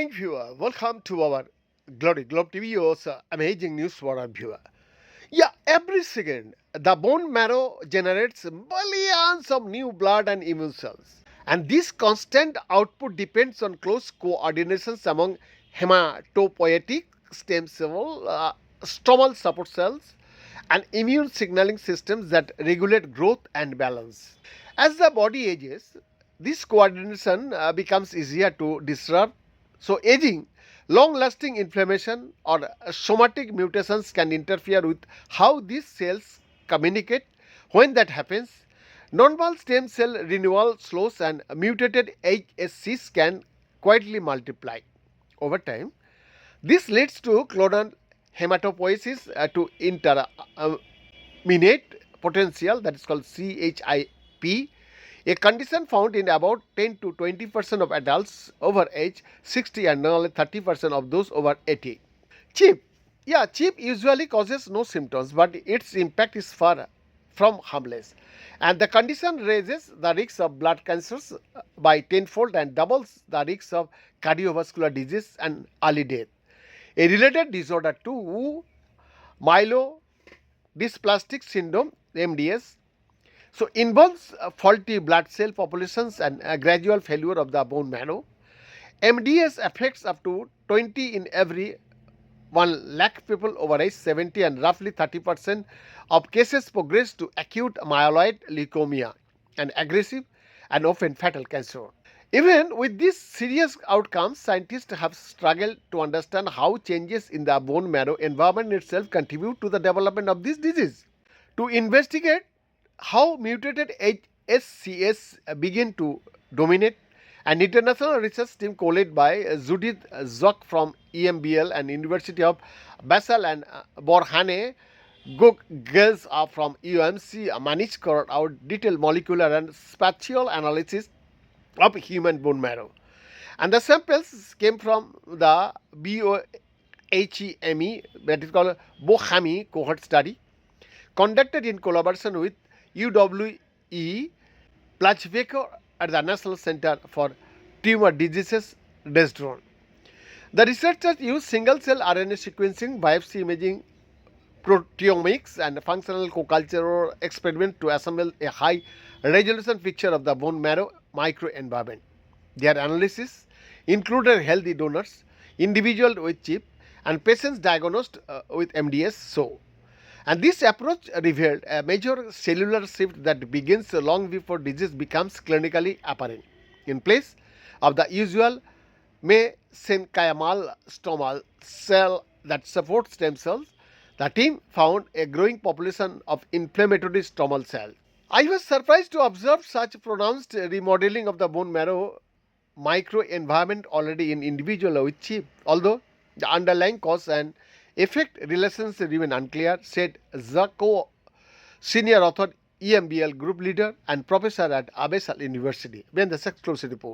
morning, viewer. Welcome to our Globe TV's amazing news for our viewer. Yeah, every second, the bone marrow generates billions of new blood and immune cells. And this constant output depends on close coordinations among hematopoietic stem cell, stromal support cells, and immune signaling systems that regulate growth and balance. As the body ages, this coordination becomes easier to disrupt. So, aging, long lasting inflammation, or somatic mutations can interfere with how these cells communicate. When that happens, normal stem cell renewal slows and mutated HSCs can quietly multiply. Over time, this leads to clonal hematopoiesis to interminate potential, that is called CHIP, a condition found in about 10 to 20% of adults over age 60 and nearly 30% of those over 80. CHIP. Yeah, CHIP usually causes no symptoms, but its impact is far from harmless. And the condition raises the risk of blood cancers by tenfold and doubles the risk of cardiovascular disease and early death. A related disorder to myelodysplastic syndrome, MDS, so involves faulty blood cell populations and a gradual failure of the bone marrow. MDS affects up to 20 in every 1 lakh people over age 70, and roughly 30% of cases progress to acute myeloid leukemia, an aggressive and often fatal cancer. Even with these serious outcomes, scientists have struggled to understand how changes in the bone marrow environment itself contribute to the development of this disease. To investigate how mutated HSCs begin to dominate, an international research team co-led by Judith Zock from EMBL and University of Basel and Borhane Gugels from UMC managed to carry out detailed molecular and spatial analysis of human bone marrow. And the samples came from the BOHEME, that is called Bohemi cohort study, conducted in collaboration with UWE Plachveco at the National Center for Tumor Diseases, Dresden. The researchers used single-cell RNA sequencing, biopsy imaging, proteomics, and functional co-culture experiment to assemble a high-resolution picture of the bone marrow microenvironment. Their analysis included healthy donors, individuals with CHIP, and patients diagnosed with MDS. And this approach revealed a major cellular shift that begins long before disease becomes clinically apparent. In place of the usual mesenchymal stromal cell that supports stem cells, the team found a growing population of inflammatory stromal cells. I was surprised to observe such pronounced remodeling of the bone marrow microenvironment already in individuals with CHIP, although the underlying cause and effect relations remain unclear, said Zako, senior author, EMBL group leader and professor at Abesal University. When the exclusive report.